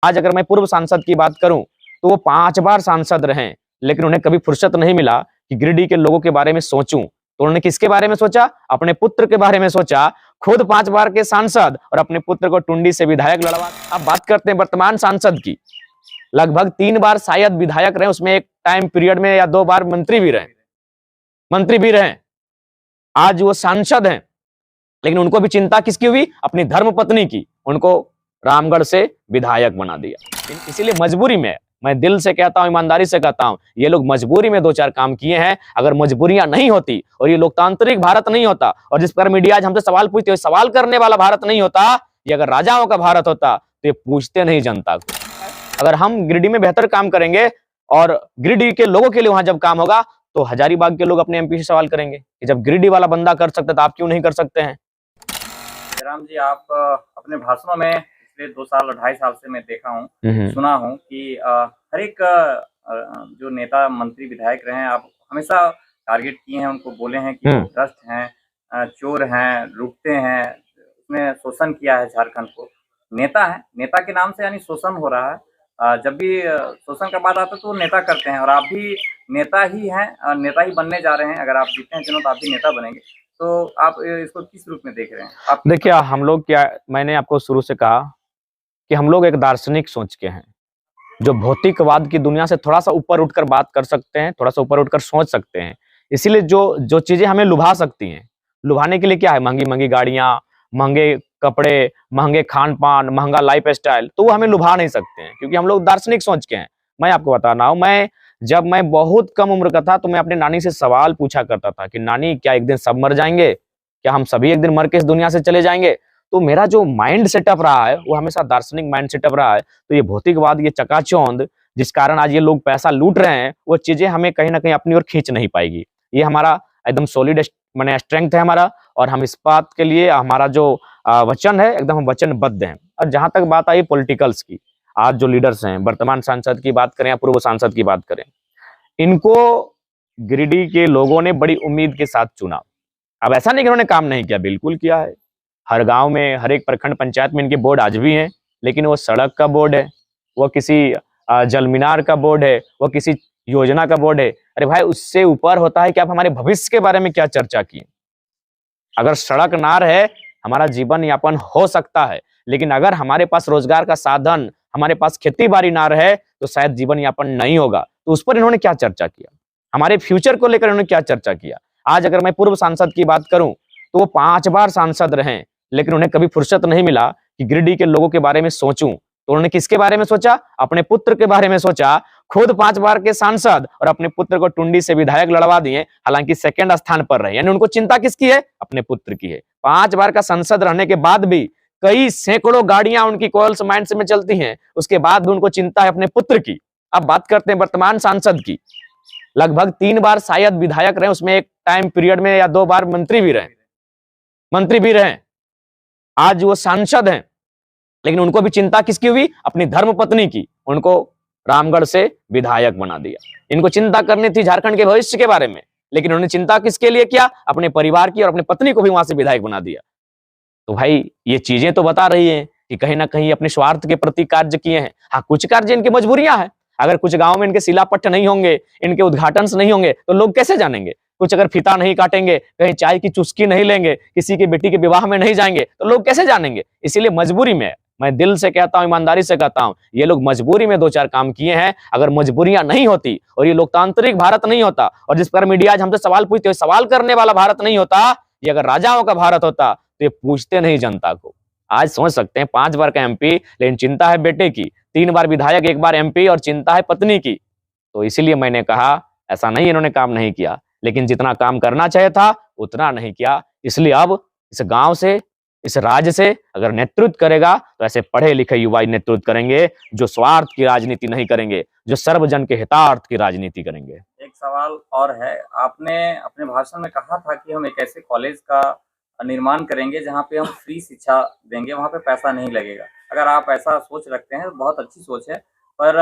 आज अगर मैं पूर्व सांसद की बात करूं तो वो 5 बार सांसद रहे, लेकिन उन्हें कभी फुर्सत नहीं मिला कि गिरिडीह के लोगों के बारे में सोचूं। तो उन्होंने किसके बारे में सोचा? अपने पुत्र के बारे में सोचा। खुद 5 बार के सांसद और अपने पुत्र को टुंडी से विधायक लड़वा। अब बात करते हैं वर्तमान सांसद की। लगभग 3 बार शायद विधायक रहे, उसमें एक टाइम पीरियड में या 2 बार मंत्री भी रहे। आज वो सांसद हैं, लेकिन उनको भी चिंता किसकी हुई? अपनी धर्मपत्नी की। उनको रामगढ़ से विधायक बना दिया। इसीलिए मजबूरी में, मैं दिल से कहता हूं, ईमानदारी से कहता हूं, ये लोग मजबूरी में 2-4 काम किए हैं। अगर मजबूरियां नहीं होती और ये लोकतांत्रिक भारत नहीं होता, और जिस पर मीडिया आज हमसे सवाल पूछते हैं, सवाल करने वाला भारत नहीं होता, ये अगर राजाओं का भारत होता तो ये पूछते नहीं जनता को। अगर हम गिरिडीह में बेहतर काम करेंगे और गिरिडीह के लोगों के लिए वहां जब काम होगा, तो हजारीबाग के लोग अपने एमपी से सवाल करेंगे कि जब गिरिडीह वाला बंदा कर सकता तो आप क्यों नहीं कर सकते हैं? जयराम जी, आप अपने भाषणों में पिछले 2 साल और 2.5 साल से मैं देखा हूँ, सुना हूँ कि हर एक जो नेता, मंत्री, विधायक रहे हैं, आप हमेशा टारगेट किए हैं, उनको बोले हैं कि वो भ्रष्ट हैं, चोर हैं, लूटते हैं, उसने शोषण किया है झारखंड को। नेता है, नेता के नाम से यानी शोषण हो रहा है। जब भी शोषण का बात आता है तो वो नेता करते हैं, और आप भी नेता ही हैं, नेता ही बनने जा रहे हैं। अगर आप जीतते हैं चुनाव तो आप भी नेता बनेंगे। तो आप इसको किस रूप में देख रहे हैं? आप देखिए, हम लोग क्या, मैंने आपको शुरू से कहा कि हम लोग एक दार्शनिक सोच के हैं, जो भौतिकवाद की दुनिया से थोड़ा सा ऊपर उठकर बात कर सकते हैं, थोड़ा सा ऊपर उठकर सोच सकते हैं। इसीलिए जो चीजें हमें लुभा सकती हैं, लुभाने के लिए क्या है? महंगी गाड़ियां, महंगे कपड़े, महंगे खान पान, महंगा लाइफ स्टाइल, तो वो हमें लुभा नहीं सकते हैं, क्योंकि हम लोग दार्शनिक सोच के हैं। मैं आपको बता रहा हूं, जब मैं बहुत कम उम्र का था तो मैं अपने नानी से सवाल पूछा करता था कि नानी, क्या एक दिन सब मर जाएंगे? क्या हम सभी एक दिन मर के इस दुनिया से चले जाएंगे? तो मेरा जो माइंड सेटअप रहा है वो हमेशा दार्शनिक माइंड सेटअप रहा है। तो ये भौतिकवाद, ये चकाचौंध, जिस कारण आज ये लोग पैसा लूट रहे हैं, वो चीजें हमें कहीं ना कहीं अपनी ओर खींच नहीं पाएगी। ये हमारा एकदम सॉलिड माने स्ट्रेंथ है हमारा, और हम इस बात के लिए, हमारा जो वचन है, एकदम हम वचनबद्ध हैं। और जहां तक बात आई पॉलिटिकल्स की, आज जो लीडर्स हैं, वर्तमान सांसद की बात करें या पूर्व सांसद की बात करें, इनको गिरिडीह के लोगों ने बड़ी उम्मीद के साथ चुना। अब ऐसा नहीं कि उन्होंने काम नहीं किया, बिल्कुल किया है। हर गांव में, हर एक प्रखंड पंचायत में इनके बोर्ड आज भी हैं, लेकिन वो सड़क का बोर्ड है, वो किसी जल मीनार का बोर्ड है, वो किसी योजना का बोर्ड है। अरे भाई, उससे ऊपर होता है कि आप हमारे भविष्य के बारे में क्या चर्चा की। अगर सड़क ना रहे, हमारा जीवन यापन हो सकता है, लेकिन अगर हमारे पास रोजगार का साधन, हमारे पास खेती बाड़ी ना रहे, तो शायद जीवन यापन नहीं होगा। तो उस पर इन्होंने क्या चर्चा किया? हमारे फ्यूचर को लेकर इन्होंने क्या चर्चा किया? आज अगर मैं पूर्व सांसद की बात करूं तो वो 5 बार सांसद रहे, लेकिन उन्हें कभी फुर्सत नहीं मिला कि गिरिडीह के लोगों के बारे में सोचूं। तो उन्होंने किसके बारे में सोचा? अपने पुत्र के बारे में सोचा। खुद 5 बार के सांसद और अपने पुत्र को टुंडी से विधायक लड़वा दिए, हालांकि सेकंड स्थान पर रहे। यानी उनको चिंता किसकी है? अपने पुत्र की है। 5 बार का सांसद रहने के बाद भी कई सैकड़ों गाड़ियां उनकी कोयल्स माइंस में चलती हैं, उसके बाद भी उनको चिंता है अपने पुत्र की। अब बात करते हैं वर्तमान सांसद की। लगभग 3 बार शायद विधायक रहे, उसमें एक टाइम पीरियड में या 2 बार मंत्री भी रहे। आज वो सांसद हैं, लेकिन उनको भी चिंता किसकी हुई? अपनी धर्मपत्नी की। उनको रामगढ़ से विधायक बना दिया। इनको चिंता करनी थी झारखंड के भविष्य के बारे में, लेकिन उन्होंने चिंता किसके लिए किया? अपने परिवार की, और अपनी पत्नी को भी वहां से विधायक बना दिया। तो भाई, ये चीजें तो बता रही हैं कि कहीं ना कहीं अपने स्वार्थ के प्रति कार्य किए हैं। हाँ, कुछ कार्य इनकी मजबूरियां हैं। अगर कुछ गांव में इनके शिलापट्ट नहीं होंगे, इनके उद्घाटन नहीं होंगे, तो लोग कैसे जानेंगे? कुछ अगर फीता नहीं काटेंगे, कहीं चाय की चुस्की नहीं लेंगे, किसी की बेटी के विवाह में नहीं जाएंगे, तो लोग कैसे जानेंगे? इसीलिए मजबूरी में, मैं दिल से कहता हूं, ईमानदारी से कहता हूं, ये लोग मजबूरी में 2-4 काम किए हैं। अगर मजबूरियां नहीं होती और ये लोकतांत्रिक भारत नहीं होता, और जिस पर मीडिया आज हमसे सवाल पूछते हैं, सवाल करने वाला भारत नहीं होता, ये अगर राजाओं का भारत होता, तो ये पूछते नहीं जनता को। आज सोच सकते हैं 5 बार का एमपी, लेकिन चिंता है बेटे की, 3 बार विधायक, 1 बार एमपी, और चिंता है पत्नी की। तो इसीलिए मैंने कहा, ऐसा नहीं इन्होंने काम नहीं किया, लेकिन जितना काम करना चाहिए था उतना नहीं किया। इसलिए अब इस गांव से, इस राज्य से अगर नेतृत्व करेगा तो ऐसे पढ़े लिखे युवा नेतृत्व करेंगे, जो स्वार्थ की राजनीति नहीं करेंगे, जो सर्वजन के हितार्थ की राजनीति करेंगे। एक सवाल और है, आपने अपने भाषण में कहा था कि हम एक ऐसे कॉलेज का निर्माण करेंगे जहां पे हम फ्री शिक्षा देंगे, वहां पे पैसा नहीं लगेगा। अगर आप ऐसा सोच रखते हैं, बहुत अच्छी सोच है, पर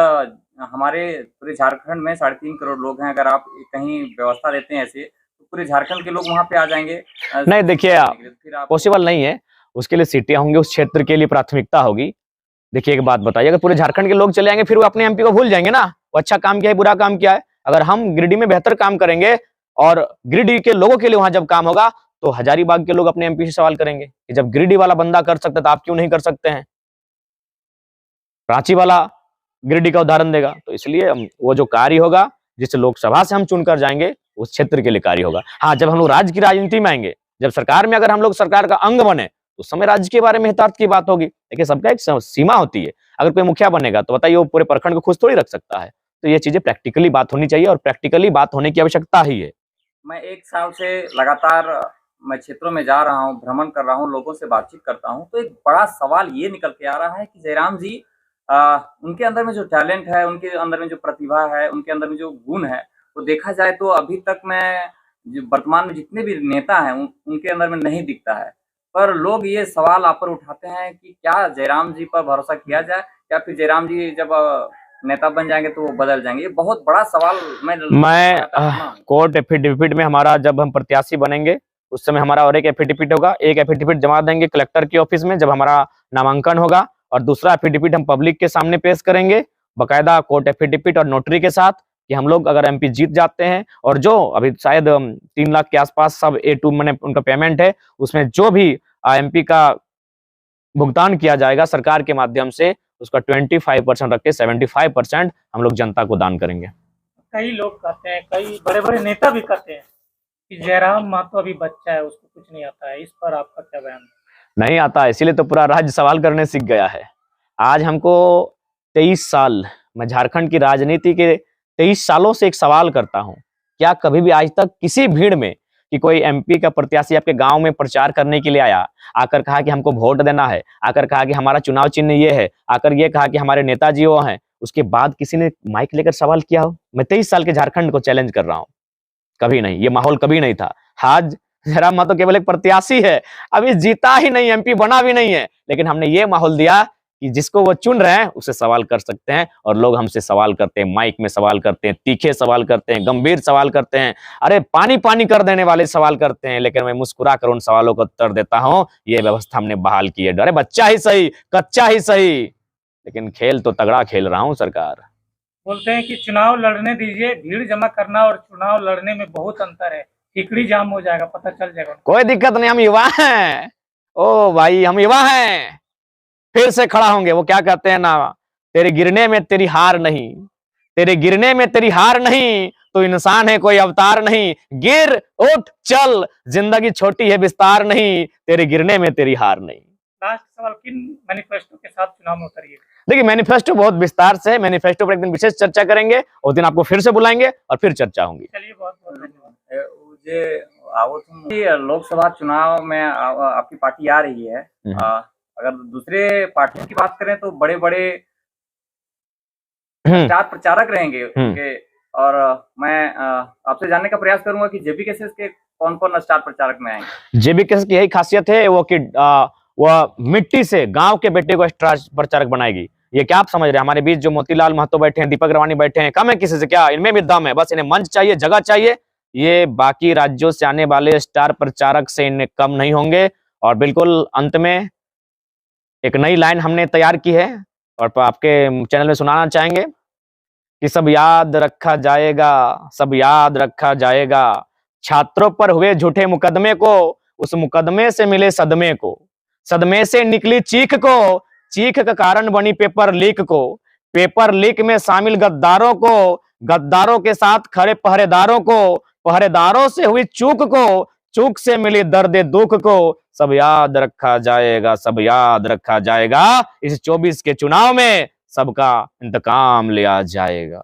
हमारे पूरे झारखंड में 3.5 करोड़ लोग हैं। अगर आप कहीं व्यवस्था देते हैं ऐसे, तो पूरे झारखंड के लोग वहां पे आ जाएंगे। नहीं, देखिए, पॉसिबल नहीं है। उसके लिए सीटें होंगी, उस क्षेत्र के लिए प्राथमिकता होगी। देखिए एक बात बताइए, अगर पूरे झारखंड के लोग चले जाएंगे फिर वो अपने एमपी को भूल जाएंगे ना, वो अच्छा काम किया है बुरा काम किया है। अगर हम गिरिडीह में बेहतर काम करेंगे और गिरिडीह के लोगों के लिए वहां जब काम होगा तो हजारीबाग के लोग अपने एमपी से सवाल करेंगे कि जब गिरिडीह वाला बंदा कर सकता तो आप क्यों नहीं कर सकते हैं। रांची वाला गिरिडीह का उदाहरण देगा। तो इसलिए वो जो कार्य होगा जिस लोकसभा से हम चुनकर जाएंगे उस क्षेत्र के लिए कार्य होगा। हाँ, जब हम लोग राज्य की राजनीति में आएंगे, जब सरकार में अगर हम लोग सरकार का अंग बने तो उस समय राज्य के बारे में हितार्थ की बात होगी। देखिए सबका एक सीमा होती है। अगर कोई मुखिया बनेगा तो बताइए वो पूरे प्रखंड को खुश थोड़ी रख सकता है। तो ये चीजें प्रैक्टिकली बात होनी चाहिए और प्रैक्टिकली बात होने की आवश्यकता ही है। मैं 1 साल से लगातार मैं क्षेत्रों में जा रहा हूँ, भ्रमण कर रहा हूँ, लोगों से बातचीत करता हूँ, तो एक बड़ा सवाल ये निकल के आ रहा है कि जयराम जी उनके अंदर में जो टैलेंट है, उनके अंदर में जो प्रतिभा है, उनके अंदर में जो गुण है, वो देखा जाए तो अभी तक मैं जो वर्तमान में जितने भी नेता हैं उनके अंदर में नहीं दिखता है। पर लोग ये सवाल आप पर उठाते हैं कि क्या जयराम जी पर भरोसा किया जाए या फिर जयराम जी जब नेता बन जाएंगे तो वो बदल जाएंगे? ये बहुत बड़ा सवाल मैं कोर्ट एफिडेविट में हमारा जब हम प्रत्याशी बनेंगे उस समय हमारा और एक एफिडेविट होगा। एक एफिडेविट जमा देंगे कलेक्टर के ऑफिस में जब हमारा नामांकन होगा और दूसरा एफिडेविट हम पब्लिक के सामने पेश करेंगे बकायदा कोर्ट एफिडेविट और नोटरी के साथ कि हम लोग अगर एमपी जीत जाते हैं और जो अभी शायद 3 लाख के आसपास सब A2 मैंने उनका पेमेंट है उसमें जो भी एमपी का भुगतान किया जाएगा सरकार के माध्यम से उसका 25% रख के 75% हम लोग जनता को दान करेंगे। कई लोग कहते हैं, कई बड़े बड़े नेता भी कहते हैं कि जयराम महतो अभी बच्चा है, उसको कुछ नहीं आता है। इस पर आपका क्या बयान? नहीं आता, इसीलिए तो पूरा राज्य सवाल करने सीख गया है। आज हमको 23 साल, मैं झारखंड की राजनीति के 23 सालों से एक सवाल करता हूं, क्या कभी भी आज तक किसी भीड़ में कि कोई एमपी का प्रत्याशी आपके गांव में प्रचार करने के लिए आया, आकर कहा कि हमको वोट देना है, आकर कहा कि हमारा चुनाव चिन्ह ये है, आकर ये कहा कि हमारे नेताजी वो हैं, उसके बाद किसी ने माइक लेकर सवाल किया हो? मैं 23 साल के झारखंड को चैलेंज कर रहा हूं, कभी नहीं, ये माहौल कभी नहीं था। आज जयराम महतो केवल एक प्रत्याशी है, अभी जीता ही नहीं, एमपी बना भी नहीं है, लेकिन हमने ये माहौल दिया कि जिसको वो चुन रहे हैं उससे सवाल कर सकते हैं और लोग हमसे सवाल करते हैं, माइक में सवाल करते हैं, तीखे सवाल करते हैं, गंभीर सवाल करते हैं, अरे पानी पानी कर देने वाले सवाल करते हैं, लेकिन मैं मुस्कुरा कर उन सवालों का उत्तर देता हूं। ये व्यवस्था हमने बहाल की है। अरे बच्चा ही सही, कच्चा ही सही, लेकिन खेल तो तगड़ा खेल रहा हूं। सरकार बोलते हैं कि चुनाव लड़ने दीजिए, भीड़ जमा करना और चुनाव लड़ने में बहुत अंतर है, टिकड़ी जाम हो जाएगा, पता चल जाएगा। कोई दिक्कत नहीं, हम युवा हैं। ओ भाई, हम युवा हैं, फिर से खड़ा होंगे। वो क्या कहते हैं ना, तेरे गिरने में तेरी हार नहीं, तेरे गिरने में तेरी हार नहीं, तो इंसान है कोई अवतार नहीं, गिर उठ चल, जिंदगी छोटी है विस्तार नहीं, तेरे गिरने में तेरी हार नहीं। लास्ट सवाल, किन मैनिफेस्टो के साथ चुनाव में उतरिए? देखिए मैनिफेस्टो बहुत विस्तार से, मैनिफेस्टो पर एक दिन विशेष चर्चा करेंगे, उस दिन आपको फिर से बुलाएंगे और फिर चर्चा होगी। चलिए, बहुत बहुत धन्यवाद। लोकसभा चुनाव में आपकी पार्टी आ रही है, अगर दूसरे पार्टियों की बात करें तो बड़े बड़े स्टार प्रचारक रहेंगे उनके, और मैं आपसे जानने का प्रयास करूंगा कि जेबीकेएस के कौन कौन स्टार प्रचारक में आएंगे? जेबीकेएस की यही खासियत है वो कि वह मिट्टी से गांव के बेटे को स्टार प्रचारक बनाएगी। ये क्या आप समझ रहे हैं? हमारे बीच जो मोतीलाल महतो बैठे हैं, दीपक रवानी बैठे हैं, कम है किसी से क्या? इनमें भी दम है, बस इन्हें मंच चाहिए, जगह चाहिए। ये बाकी राज्यों से आने वाले स्टार प्रचारक से इन्हें कम नहीं होंगे। और बिल्कुल अंत में एक नई लाइन हमने तैयार की है और आपके चैनल में सुनाना चाहेंगे कि सब याद रखा जाएगा, सब याद रखा जाएगा, छात्रों पर हुए झूठे मुकदमे को, उस मुकदमे से मिले सदमे को, सदमे से निकली चीख को, चीख का कारण बनी पेपर लीक को, पेपर लीक में शामिल गद्दारों को, गद्दारों के साथ खड़े पहरेदारों को, पहरेदारों से हुई चूक को, चूक से मिली दर्द दुख को, सब याद रखा जाएगा, सब याद रखा जाएगा। इस 24 के चुनाव में सबका इंतकाम लिया जाएगा।